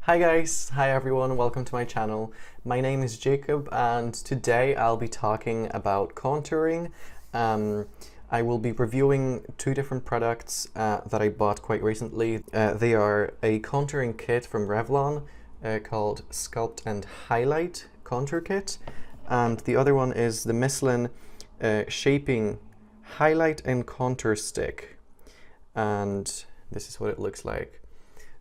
Hi guys, hi everyone, welcome to my channel. My name is Jakub and today I'll be talking about contouring. I will be reviewing two different products that I bought quite recently. They are a contouring kit from Revlon called Sculpt and Highlight Contour Kit, and the other one is the Misslyn Shaping Highlight and Contour Stick, and this is what it looks like.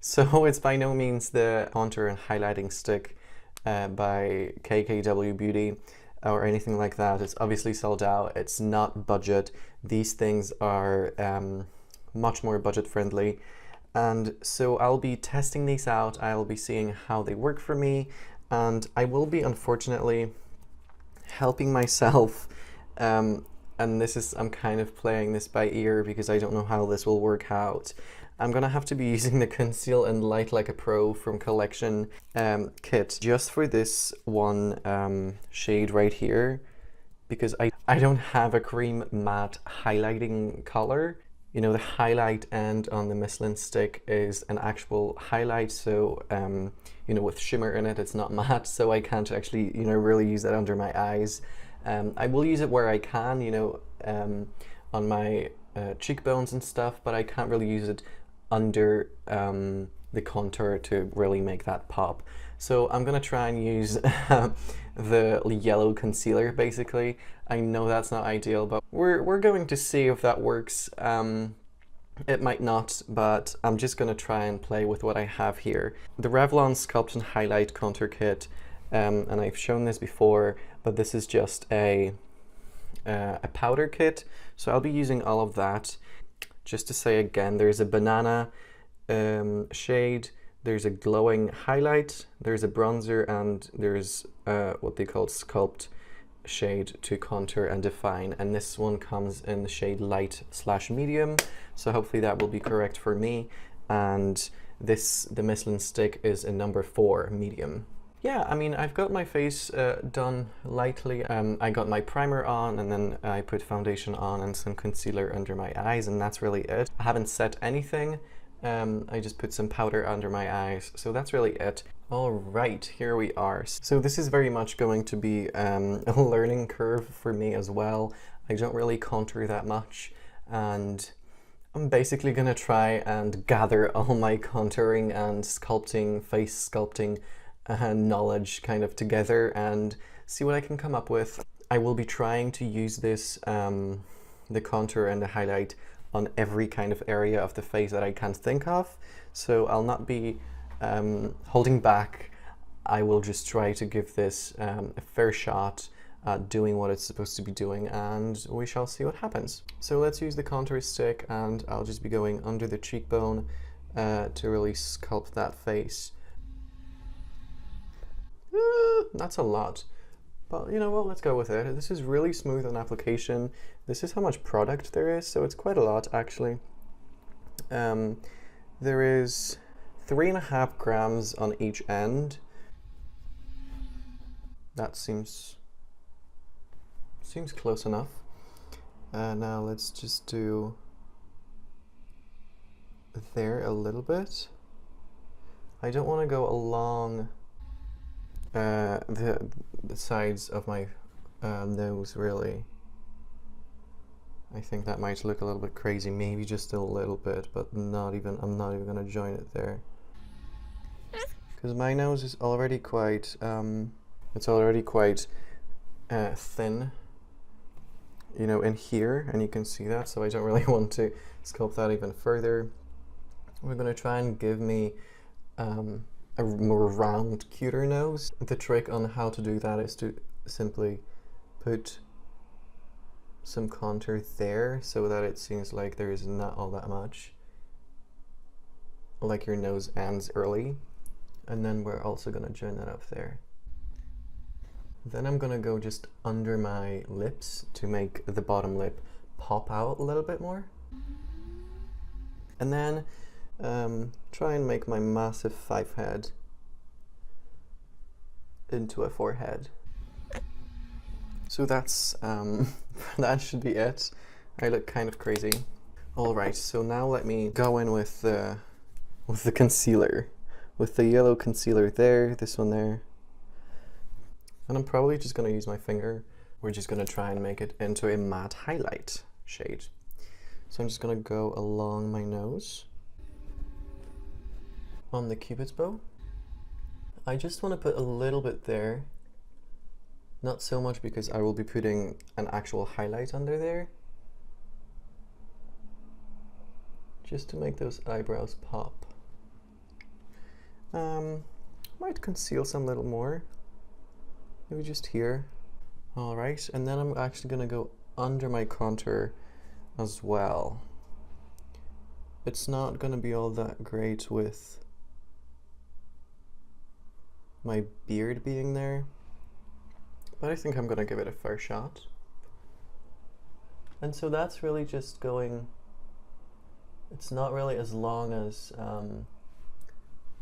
So it's by no means the contour and highlighting stick by KKW Beauty or anything like that. It's obviously sold out. It's not budget. These things are much more budget friendly. And so I'll be testing these out. I'll be seeing how they work for me. And I will be unfortunately helping myself. And I'm kind of playing this by ear because I don't know how this will work out. I'm gonna have to be using the Conceal and Light Like a Pro from Collection kit just for this one shade right here, because I don't have a cream matte highlighting color. You know, the highlight end on the Misslyn stick is an actual highlight, so you know, with shimmer in it, it's not matte, so I can't actually, you know, really use that under my eyes. I will use it where I can, you know, on my cheekbones and stuff, but I can't really use it under the contour to really make that pop. So I'm gonna try and use the yellow concealer basically. I know that's not ideal, but we're going to see if that works. It might not, but I'm just gonna try and play with what I have here. The Revlon Sculpt and Highlight Contour Kit, and I've shown this before, but this is just a powder kit, so I'll be using all of that. Just to say again, there's a banana shade, there's a glowing highlight, there's a bronzer, and there's what they call Sculpt shade to contour and define, and this one comes in the shade light/medium, so hopefully that will be correct for me. And the Misslyn stick is a number 4 medium. Yeah, I mean, I've got my face done lightly. I got my primer on, and then I put foundation on and some concealer under my eyes, and that's really it. I haven't set anything. I just put some powder under my eyes, so that's really it. All right, here we are. So this is very much going to be a learning curve for me as well. I don't really contour that much, and I'm basically gonna try and gather all my contouring and sculpting, face sculpting knowledge kind of together and see what I can come up with. I will be trying to use this, the contour and the highlight, on every kind of area of the face that I can think of. So I'll not be holding back. I will just try to give this a fair shot at doing what it's supposed to be doing, and we shall see what happens. So let's use the contour stick, and I'll just be going under the cheekbone to really sculpt that face. That's a lot, but you know what, let's go with it. This is really smooth on application. This is how much product there is, so it's quite a lot actually. There is 3.5 grams on each end. That seems close enough. Now let's just do there a little bit. I don't want to go along the sides of my nose, really. I think that might look a little bit crazy, maybe just a little bit, but I'm not even gonna join it there, because my nose is already quite it's already quite thin, you know, in here, and you can see that, so I don't really want to sculpt that even further. We're gonna try and give me a more round, cuter nose. The trick on how to do that is to simply put some contour there so that it seems like there is not all that much, like your nose ends early, and then we're also going to join that up there. Then I'm going to go just under my lips to make the bottom lip pop out a little bit more, and then try and make my massive 5 head into a 4 head. So that's that should be it. I look kind of crazy. All right, so now let me go in with the concealer. with the yellow concealer there, this one there. And I'm probably just going to use my finger. We're just going to try and make it into a matte highlight shade. So I'm just going to go along my nose on the Cupid's bow. I just want to put a little bit there. Not so much because I will be putting an actual highlight under there. Just to make those eyebrows pop. Might conceal some little more. Maybe just here. Alright, and then I'm actually going to go under my contour as well. It's not going to be all that great with my beard being there, but I think I'm going to give it a fair shot. And so that's really just going, it's not really as long as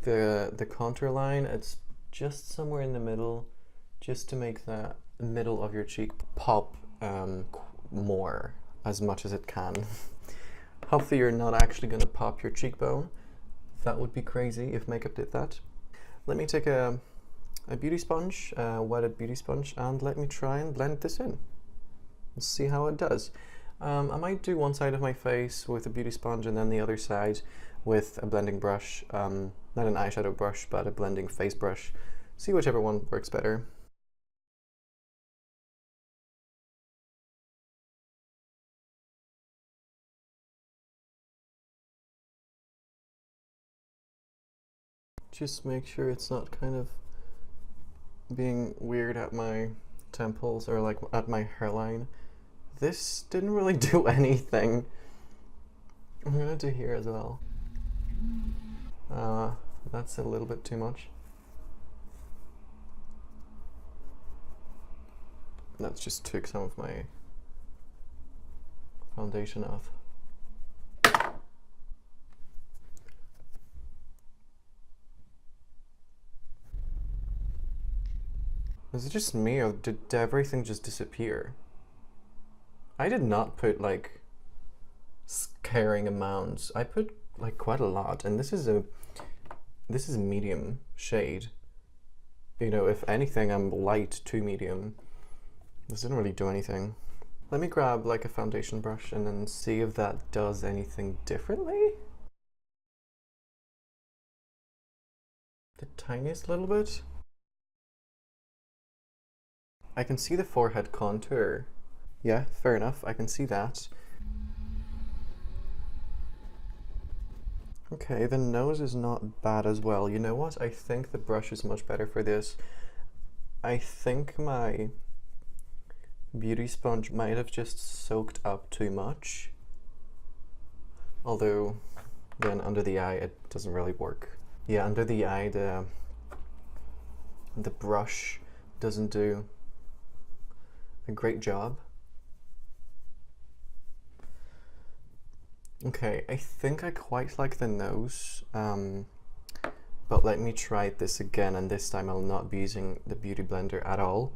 the contour line, it's just somewhere in the middle, just to make the middle of your cheek pop more, as much as it can. Hopefully you're not actually going to pop your cheekbone. That would be crazy if makeup did that. Let me take a beauty sponge, a wetted beauty sponge, and let me try and blend this in. Let's see how it does. I might do one side of my face with a beauty sponge and then the other side with a blending brush. Not an eyeshadow brush, but a blending face brush. See whichever one works better. Just make sure it's not kind of being weird at my temples or like at my hairline. This didn't really do anything. I'm gonna do here as well. That's a little bit too much. That just took some of my foundation off. Is it just me, or did everything just disappear? I did not put like scaring amounts. I put like quite a lot, and this is medium shade. You know, if anything, I'm light to medium. This didn't really do anything. Let me grab like a foundation brush and then see if that does anything differently. The tiniest little bit. I can see the forehead contour. Yeah, fair enough, I can see that. Okay, the nose is not bad as well. You know what? I think the brush is much better for this. I think my beauty sponge might have just soaked up too much. Although, then under the eye it doesn't really work. Yeah, under the eye the brush doesn't do a great job. Okay, I think I quite like the nose, but let me try this again, and this time I'll not be using the Beauty Blender at all.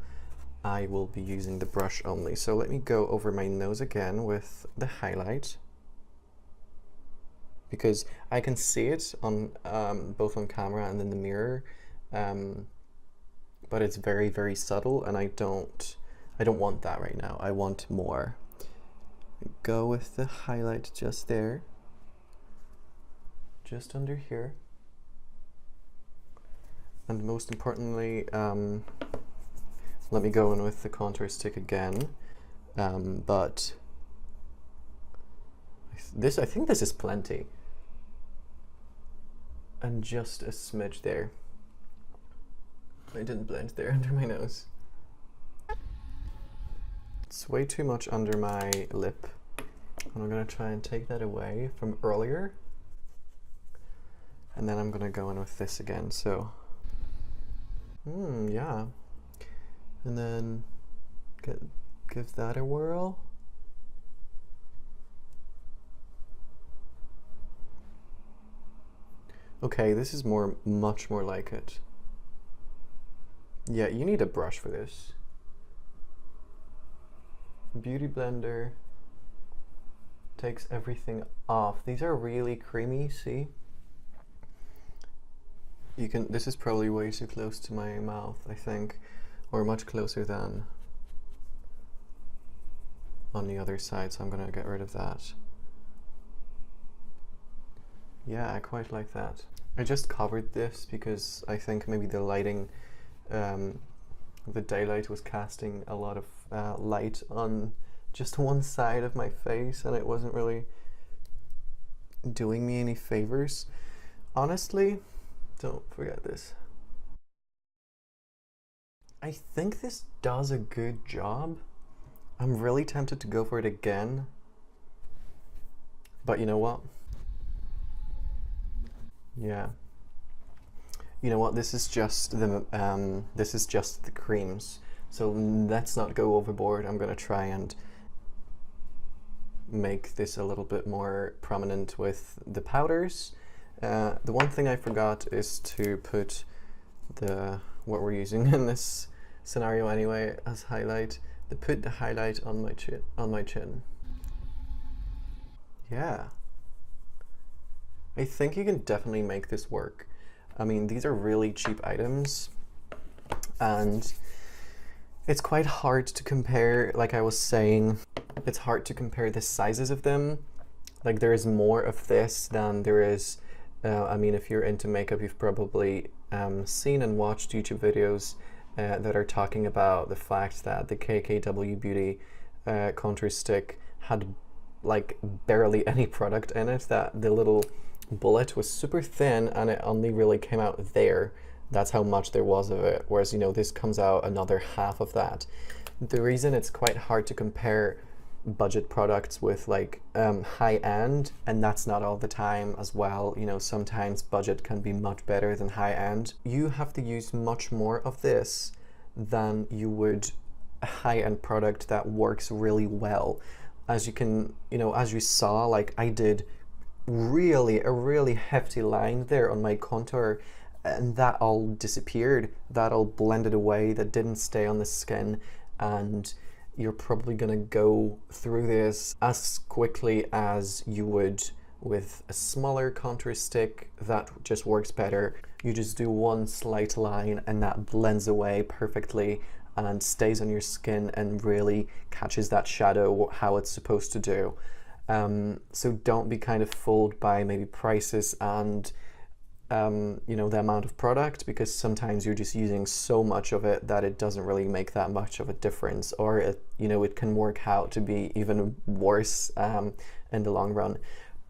I will be using the brush only. So let me go over my nose again with the highlight, because I can see it on both on camera and in the mirror, but it's very, very subtle, and I don't want that right now. I want more. Go with the highlight just there, just under here, and most importantly, let me go in with the contour stick again, but I think this is plenty, and just a smidge there. I didn't blend there under my nose. It's way too much under my lip, and I'm going to try and take that away from earlier, and then I'm going to go in with this again. So yeah, and then give that a whirl. Okay, this is much more like it. Yeah, you need a brush for this. Beauty Blender takes everything off. These are really creamy, see? You can, this is probably way too close to my mouth, I think, or much closer than on the other side, so I'm gonna get rid of that. Yeah, I quite like that. I just covered this because I think maybe the lighting, the daylight was casting a lot of light on just one side of my face, and it wasn't really doing me any favors. Honestly, don't forget this. I think this does a good job. I'm really tempted to go for it again, but you know what? Yeah. You know what? This is just the creams. So let's not go overboard. I'm gonna try and make this a little bit more prominent with the powders. The one thing I forgot is to put what we're using in this scenario anyway as highlight. To put the highlight on my chin. Yeah. I think you can definitely make this work. I mean, these are really cheap items, and it's quite hard to compare, like I was saying, it's hard to compare the sizes of them. Like, there is more of this than there is, I mean, if you're into makeup, you've probably seen and watched YouTube videos that are talking about the fact that the KKW Beauty contour stick had like barely any product in it, that the little bullet was super thin and it only really came out there. That's how much there was of it, whereas, you know, this comes out another half of that. The reason it's quite hard to compare budget products with like high-end, and that's not all the time as well, you know, sometimes budget can be much better than high-end. You have to use much more of this than you would a high-end product that works really well. As you can, you know, as you saw, like I did a really hefty line there on my contour, and that all disappeared, that all blended away, that didn't stay on the skin, and you're probably gonna go through this as quickly as you would with a smaller contour stick that just works better. You just do one slight line and that blends away perfectly and stays on your skin and really catches that shadow how it's supposed to do. So don't be kind of fooled by maybe prices and you know, the amount of product, because sometimes you're just using so much of it that it doesn't really make that much of a difference, or it, you know, it can work out to be even worse in the long run.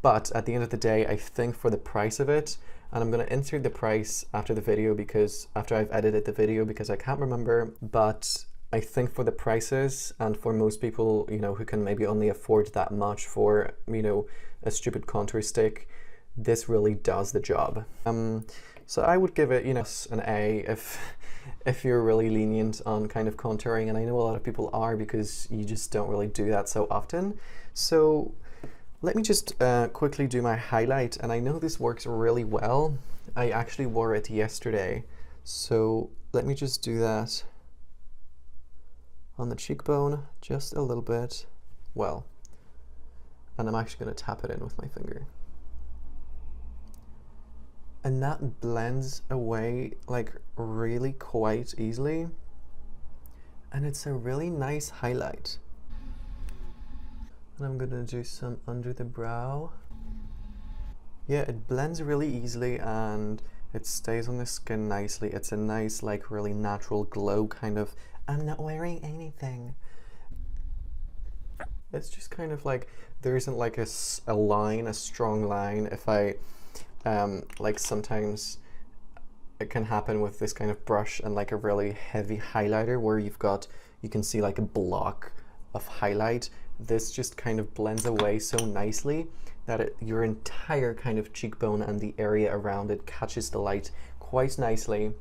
But at the end of the day, I think for the price of it, and I'm going to insert the price after the video, because after I've edited the video, because I can't remember, but I think for the prices and for most people, you know, who can maybe only afford that much for, you know, a stupid contour stick, this really does the job. So I would give it, you know, an A if you're really lenient on kind of contouring, and I know a lot of people are because you just don't really do that so often. So let me just quickly do my highlight, and I know this works really well. I actually wore it yesterday, so let me just do that on the cheekbone just a little bit. Well, and I'm actually going to tap it in with my finger. And that blends away like really quite easily, and it's a really nice highlight. And I'm gonna do some under the brow. Yeah, it blends really easily and it stays on the skin nicely. It's a nice, like, really natural glow kind of, I'm not wearing anything. It's just kind of like, there isn't like a line, a strong line. If I like, sometimes it can happen with this kind of brush and like a really heavy highlighter where you can see like a block of highlight. This just kind of blends away so nicely that your entire kind of cheekbone and the area around it catches the light quite nicely,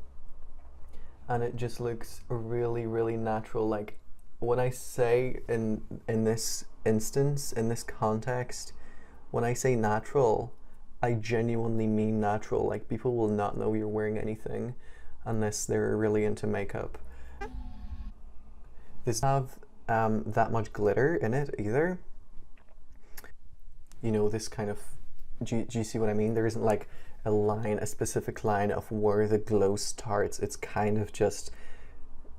and it just looks really natural. Like, when I say in this instance, in this context, when I say natural, I genuinely mean natural. Like, people will not know you're wearing anything unless they're really into makeup. This doesn't have that much glitter in it either. You know, this kind of, do you see what I mean? There isn't like a line, a specific line of where the glow starts. It's kind of just,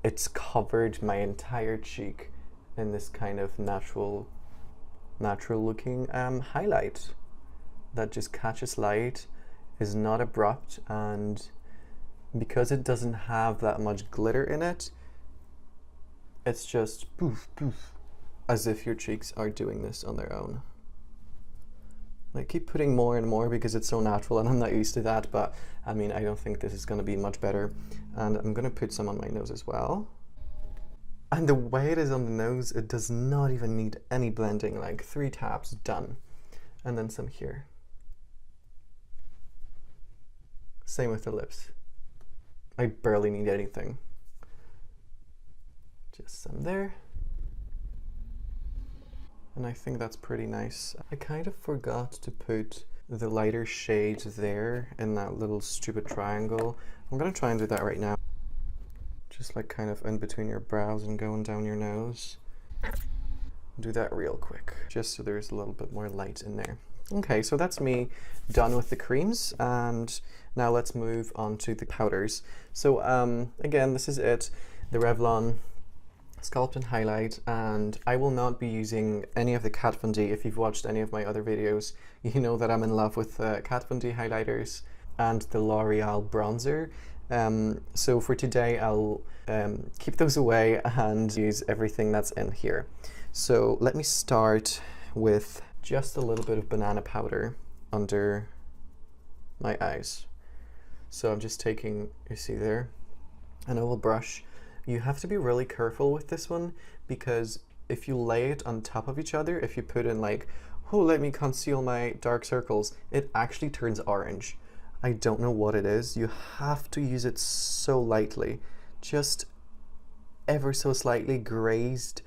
it's covered my entire cheek in this kind of natural looking highlight that just catches light, is not abrupt, and because it doesn't have that much glitter in it, it's just poof poof, as if your cheeks are doing this on their own. I keep putting more and more because it's so natural and I'm not used to that, but I mean, I don't think this is going to be much better. And I'm going to put some on my nose as well. And the way it is on the nose, it does not even need any blending, like 3 taps, done. And then some here. Same with the lips. I barely need anything. Just some there. And I think that's pretty nice. I kind of forgot to put the lighter shade there in that little stupid triangle. I'm gonna try and do that right now. Just like kind of in between your brows and going down your nose. Do that real quick, just so there's a little bit more light in there. Okay, so that's me done with the creams, and now let's move on to the powders. So again, this is it, the Revlon Sculpt and Highlight, and I will not be using any of the Kat Von D. If you've watched any of my other videos, you know that I'm in love with Kat Von D highlighters and the L'Oreal bronzer. So for today, I'll keep those away and use everything that's in here. So let me start with just a little bit of banana powder under my eyes. So I'm just taking, you see there, an oval brush. You have to be really careful with this one, because if you lay it on top of each other, if you put in like, oh, let me conceal my dark circles, it actually turns orange. I don't know what it is. You have to use it so lightly, just ever so slightly grazed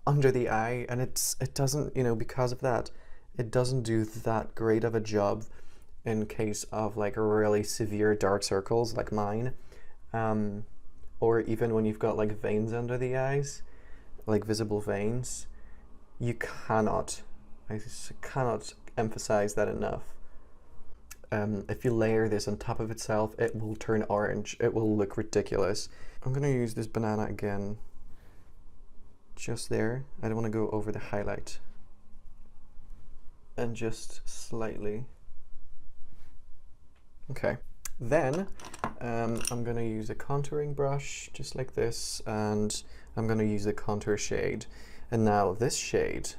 under the eye, and it doesn't, you know, because of that, it doesn't do that great of a job in case of like really severe dark circles like mine, or even when you've got like veins under the eyes, like visible veins. You cannot, I cannot emphasize that enough. If you layer this on top of itself, it will turn orange. It will look ridiculous. I'm gonna use this banana again, just there. I don't want to go over the highlight. And just slightly. Okay. Then I'm gonna use a contouring brush, just like this, and I'm gonna use a contour shade. And now this shade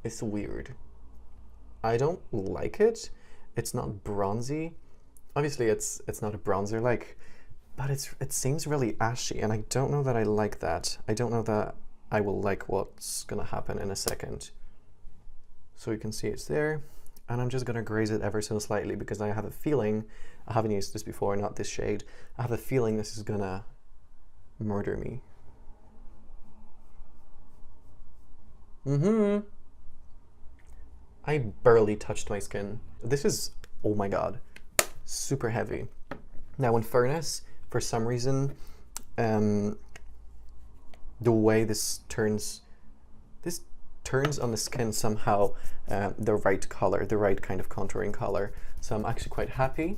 is weird. I don't like it. It's not bronzy. Obviously it's not a bronzer like, but it seems really ashy, and I don't know that I like that. I don't know that I will like what's gonna happen in a second. So you can see it's there, and I'm just gonna graze it ever so slightly because I have a feeling, I haven't used this before, not this shade, I have a feeling this is gonna murder me. I barely touched my skin. This is, oh my god, super heavy. Now in fairness, for some reason, the way this turns on the skin somehow the right color, the right kind of contouring color. So I'm actually quite happy,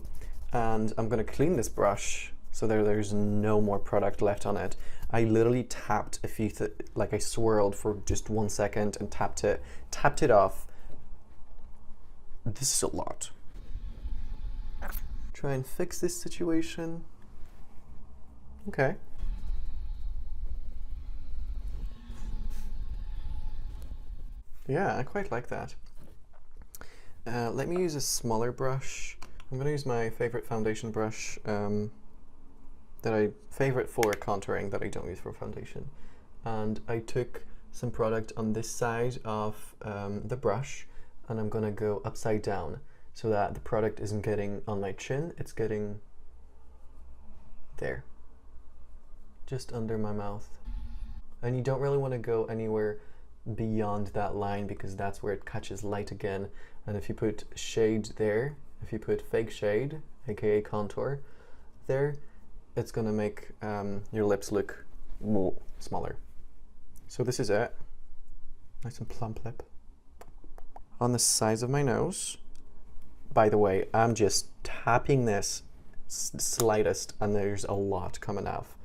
and I'm gonna clean this brush so there's no more product left on it. I literally tapped a few, like I swirled for just 1 second and tapped it off. This is a lot. Try and fix this situation. Okay. Yeah, I quite like that. Let me use a smaller brush. I'm gonna use my favorite foundation brush favorite for contouring that I don't use for foundation. And I took some product on this side of the brush, and I'm gonna go upside down so that the product isn't getting on my chin, it's getting there, just under my mouth. And you don't really want to go anywhere beyond that line because that's where it catches light again. And if you put shade there, if you put fake shade, aka contour, there, it's gonna make your lips look smaller. So this is it. Nice and plump lip. On the sides of my nose, by the way, I'm just tapping this slightest, and there's a lot coming off.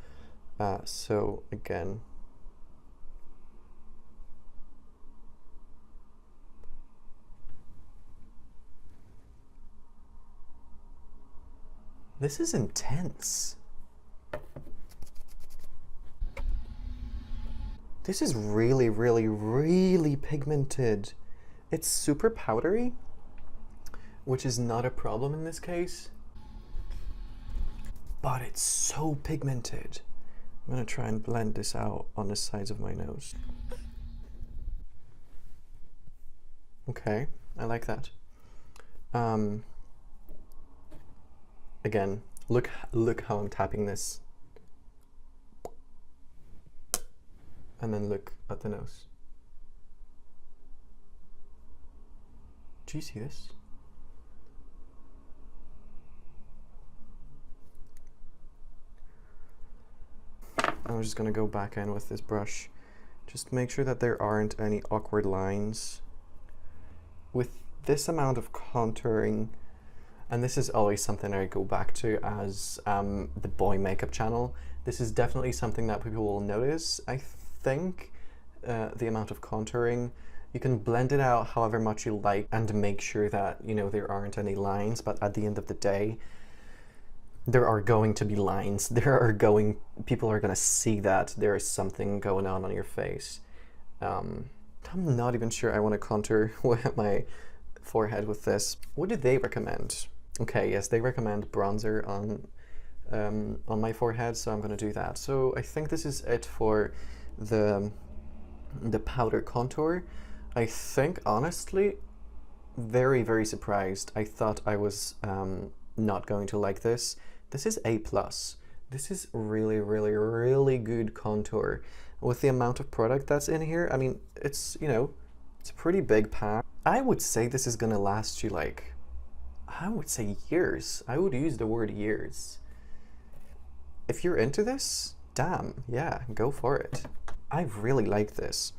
So again, this is intense. This is really, really, really pigmented. It's super powdery, which is not a problem in this case, but it's so pigmented. I'm gonna try and blend this out on the sides of my nose. Okay, I like that. Again, look how I'm tapping this. And then look at the nose. Do you see this? I'm just gonna go back in with this brush. Just make sure that there aren't any awkward lines. With this amount of contouring, and this is always something I go back to as the boy makeup channel, this is definitely something that people will notice. I think the amount of contouring, you can blend it out however much you like and make sure that, you know, there aren't any lines, but at the end of the day, there are going to be lines. People are gonna see that there is something going on your face. I'm not even sure I want to contour my forehead with this. What do they recommend? Okay, yes, they recommend bronzer on my forehead, so I'm gonna do that. So I think this is it for the powder contour. I think, honestly, very, very surprised. I thought I was not going to like this. This is A+. This is really, really, really good contour. With the amount of product that's in here, I mean, it's, you know, it's a pretty big pack. I would say this is gonna last you like, I would say years. I would use the word years. If you're into this, damn, yeah, go for it. I really like this.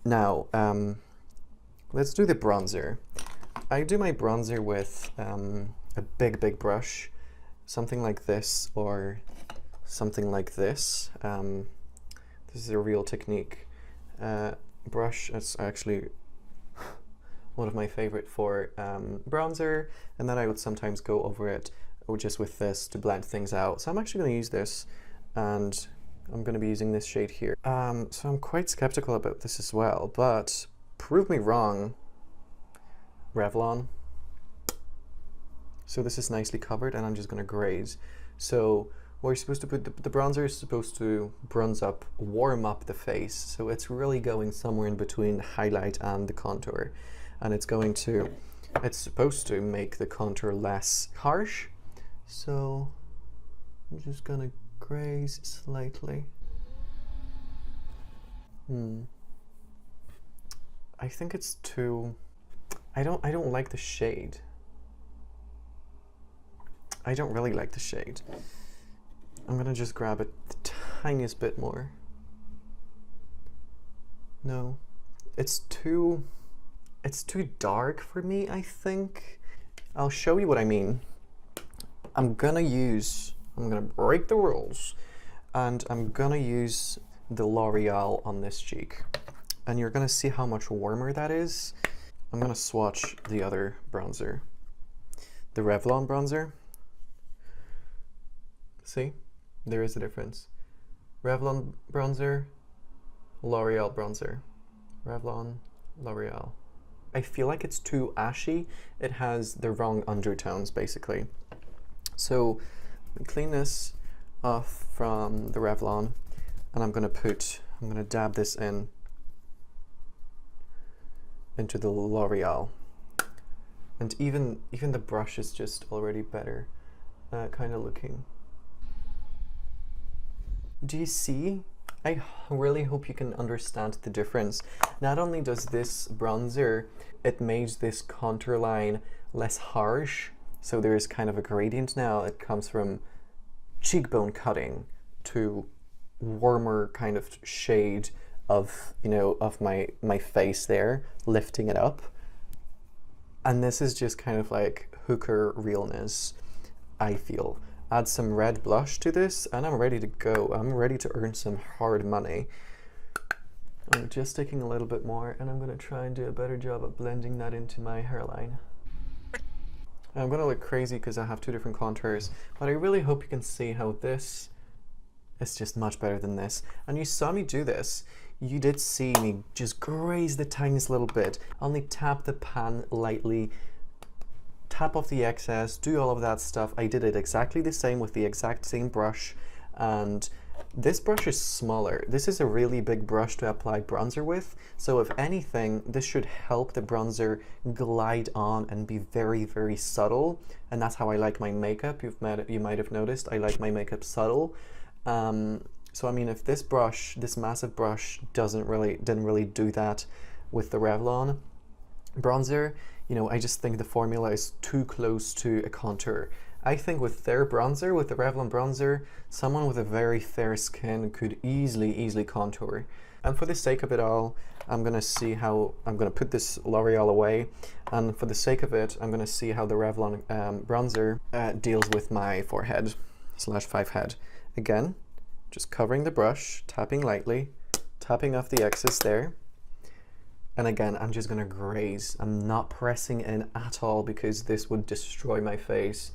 Now, let's do the bronzer. I do my bronzer with a big brush, something like this or something like this. This is a Real Technique brush. It's actually one of my favorite for bronzer, and then I would sometimes go over it just with this to blend things out. So I'm actually going to use this, and I'm going to be using this shade here. So I'm quite skeptical about this as well, but prove me wrong, Revlon. So this is nicely covered, and I'm just going to graze. So where you're supposed to put the bronzer is supposed to warm up the face. So it's really going somewhere in between the highlight and the contour. And it's supposed to make the contour less harsh. So I'm just gonna graze slightly. I think it's too, I don't like the shade. I don't really like the shade. I'm gonna just grab it the tiniest bit more. No, it's too dark for me, I think. I'll show you what I mean. I'm gonna break the rules, and I'm gonna use the L'Oreal on this cheek. And you're gonna see how much warmer that is. I'm gonna swatch the other bronzer. The Revlon bronzer. See? There is a difference. Revlon bronzer, L'Oreal bronzer. Revlon, L'Oreal. I feel like it's too ashy. It has the wrong undertones, basically. So clean this off from the Revlon, and I'm gonna dab this into the L'Oreal. And even the brush is just already better kind of looking. Do you see? I really hope you can understand the difference. Not only does this bronzer, it makes this contour line less harsh, so there's kind of a gradient now. It comes from cheekbone cutting to warmer kind of shade of, you know, of my face there, lifting it up. And this is just kind of like hooker realness, I feel. Add some red blush to this and I'm ready to go. I'm ready to earn some hard money. I'm just taking a little bit more and I'm going to try and do a better job at blending that into my hairline. I'm going to look crazy because I have two different contours, but I really hope you can see how this is just much better than this. And you saw me do this. You did see me just graze the tiniest little bit. Only tap the pan lightly, tap off the excess, do all of that stuff. I did it exactly the same with the exact same brush, and this brush is smaller. This is a really big brush to apply bronzer with, so if anything, this should help the bronzer glide on and be very, very subtle, and that's how I like my makeup. You might have noticed I like my makeup subtle. So I mean, if this brush, this massive brush, didn't really do that with the Revlon bronzer, you know, I just think the formula is too close to a contour. I think with their bronzer, with the Revlon bronzer, someone with a very fair skin could easily contour. And for the sake of it all, I'm gonna put this L'Oreal away, and for the sake of it, I'm gonna see how the Revlon bronzer deals with my forehead / 5 head. Again, just covering the brush, tapping lightly, tapping off the excess there. And again, I'm just gonna graze. I'm not pressing in at all because this would destroy my face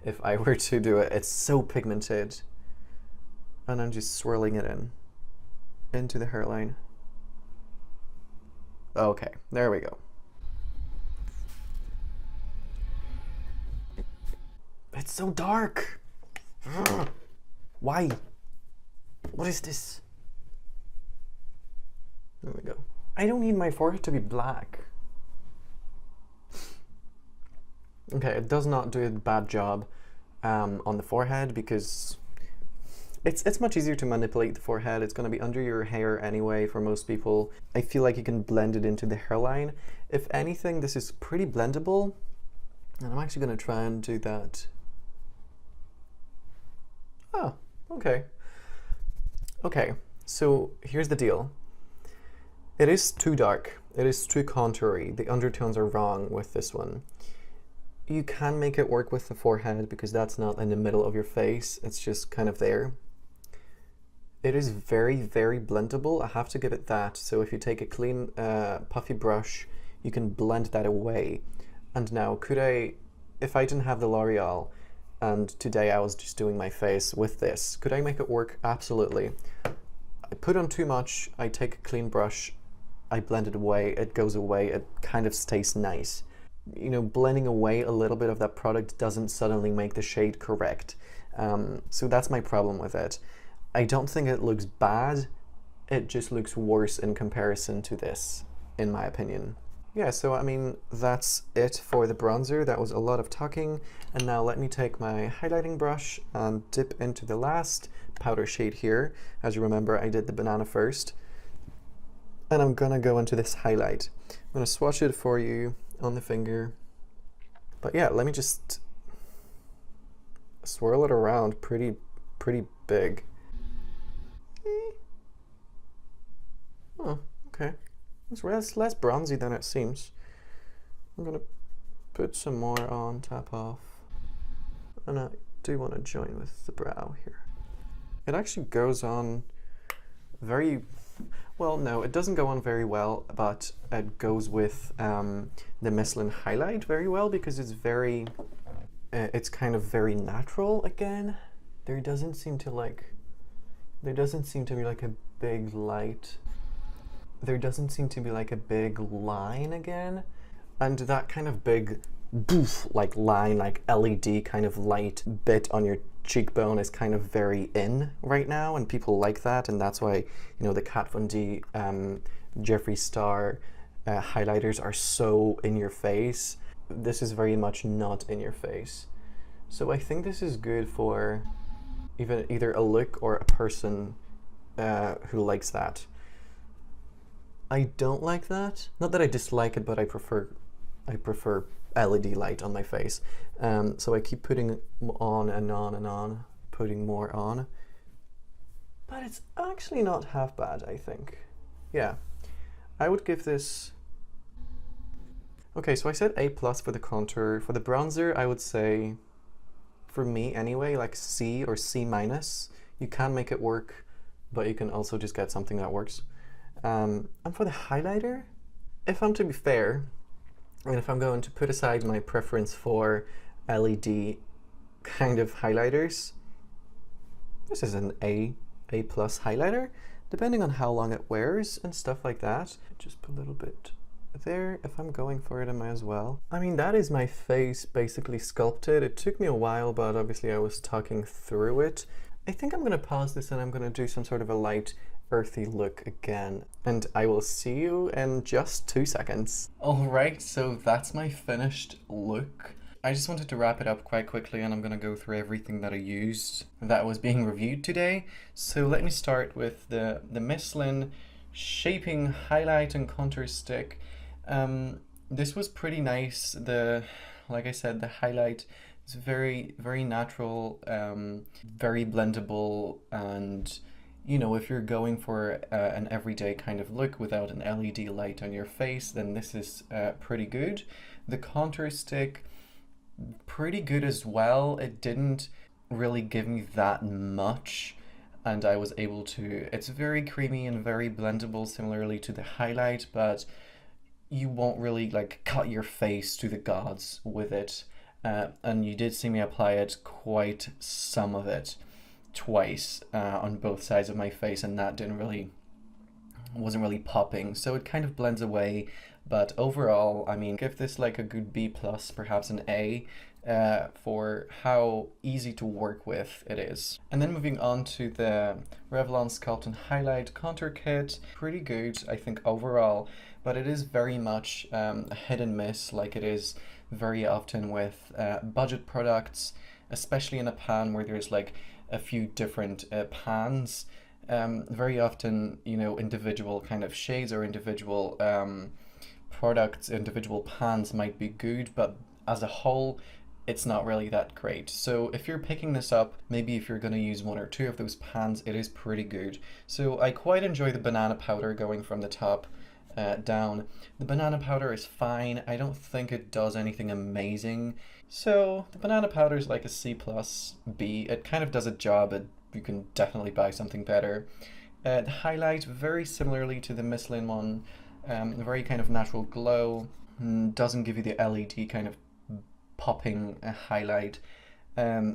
if I were to do it. It's so pigmented. And I'm just swirling it into the hairline. Okay, there we go. It's so dark. Why? What is this? There we go. I don't need my forehead to be black. Okay, it does not do a bad job on the forehead because it's much easier to manipulate the forehead. It's going to be under your hair anyway for most people. I feel like you can blend it into the hairline. If anything, this is pretty blendable, and I'm actually going to try and do that. Oh, okay. Okay, so here's the deal. It is too dark. It is too contoury. The undertones are wrong with this one. You can make it work with the forehead because that's not in the middle of your face. It's just kind of there. It is very, very blendable. I have to give it that. So if you take a clean, puffy brush, you can blend that away. And now, if I didn't have the L'Oreal, and today I was just doing my face with this, could I make it work? Absolutely. I put on too much, I take a clean brush, I blend it away, it goes away, it kind of stays nice. You know, blending away a little bit of that product doesn't suddenly make the shade correct. So that's my problem with it. I don't think it looks bad, it just looks worse in comparison to this, in my opinion. Yeah, so I mean, that's it for the bronzer. That was a lot of talking. And now let me take my highlighting brush and dip into the last powder shade here. As you remember, I did the banana first. And I'm gonna go into this highlight. I'm gonna swatch it for you on the finger. But yeah, let me just swirl it around pretty big. Oh, okay. It's less bronzy than it seems. I'm gonna put some more on, tap off. And I do want to join with the brow here. It actually goes on very well. No, it doesn't go on very well, but it goes with the Misslyn highlight very well because it's very, it's kind of very natural again. There doesn't seem to be like a big light. There doesn't seem to be like a big line again. And that kind of big boof like line, like LED kind of light bit on your cheekbone is kind of very in right now, and people like that, and that's why, you know, the Kat Von D Jeffree Star highlighters are so in your face. This is very much not in your face. So I think this is good for either a look or a person who likes that. I don't like that. Not that I dislike it, but I prefer LED light on my face. So I keep putting on and on and on, putting more on. But it's actually not half bad, I think. Yeah, I would give this, Okay, so I said A+ for the contour. For the bronzer, I would say, for me anyway, like C or C-. You can make it work, but you can also just get something that works. And for the highlighter, if I'm to be fair, and if I'm going to put aside my preference for LED kind of highlighters, this is an A+ highlighter, depending on how long it wears and stuff like that. Just put a little bit there. If I'm going for it, I might as well. I mean, that is my face basically sculpted. It took me a while, but obviously I was talking through it. I think I'm gonna pause this and I'm gonna do some sort of a light earthy look again, and I will see you in just 2 seconds. Alright, so that's my finished look. I just wanted to wrap it up quite quickly, and I'm gonna go through everything that I used that was being reviewed today. So let me start with the Misslyn Shaping Highlight and Contour Stick. This was pretty nice. Like I said, the highlight is very, very natural, very blendable, and you know, if you're going for an everyday kind of look without an LED light on your face, then this is pretty good. The contour stick, pretty good as well. It didn't really give me that much, and I was able to, it's very creamy and very blendable, similarly to the highlight, but you won't really like cut your face to the gods with it. And you did see me apply it, quite some of it, twice on both sides of my face, and that wasn't really popping, so it kind of blends away. But overall, I mean, give this like a good B+, perhaps an A, for how easy to work with it is. And then moving on to the Revlon Sculpt and Highlight Contour Kit, pretty good I think overall, but it is very much a hit and miss, like it is very often with budget products, especially in a pan where there's like a few different pans. Very often, you know, individual kind of shades or individual products, individual pans might be good, but as a whole, it's not really that great. So if you're picking this up, maybe if you're going to use 1 or 2 of those pans, it is pretty good. So I quite enjoy the banana powder going from the top down. The banana powder is fine. I don't think it does anything amazing. So the banana powder is like a C+, B. It kind of does a job. You can definitely buy something better. The highlight, very similarly to the Misslyn one, very kind of natural glow. Doesn't give you the LED kind of popping highlight.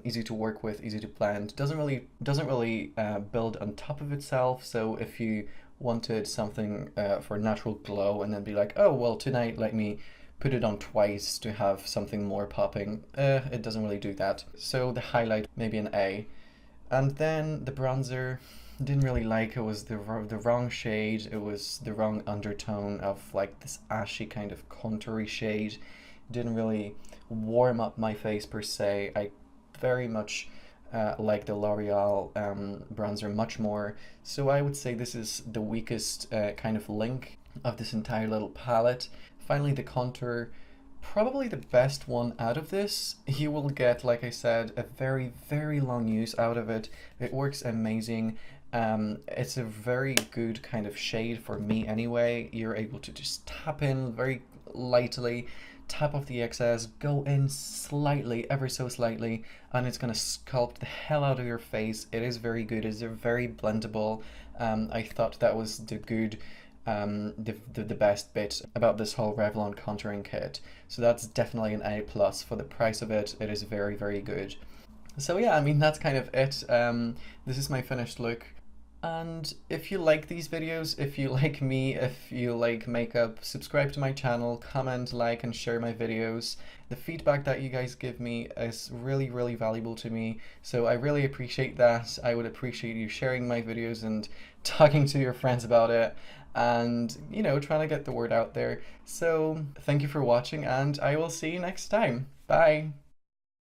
Easy to work with, easy to blend. Doesn't really build on top of itself. So if you wanted something for natural glow and then be like, oh well, tonight let me put it on twice to have something more popping, it doesn't really do that. So the highlight, maybe an A. And then the bronzer, didn't really like. It was the wrong shade. It was the wrong undertone of like this ashy kind of contoury shade. Didn't really warm up my face per se. I very much like the L'Oreal bronzer much more. So I would say this is the weakest kind of link of this entire little palette. Finally, the contour, probably the best one out of this. You will get, like I said, a very, very long use out of it. It works amazing. It's a very good kind of shade for me anyway. You're able to just tap in very lightly, tap off the excess, go in slightly, ever so slightly, and it's going to sculpt the hell out of your face. It is very good. It's very blendable. I thought that was the good, the best bit about this whole Revlon contouring kit. So that's definitely an A+. For the price of it, it is very, very good. So yeah, I mean, that's kind of it. This is my finished look. And if you like these videos, if you like me, if you like makeup, subscribe to my channel, comment, like, and share my videos. The feedback that you guys give me is really, really valuable to me. So I really appreciate that. I would appreciate you sharing my videos and talking to your friends about it, and, you know, trying to get the word out there. So thank you for watching, and I will see you next time. Bye.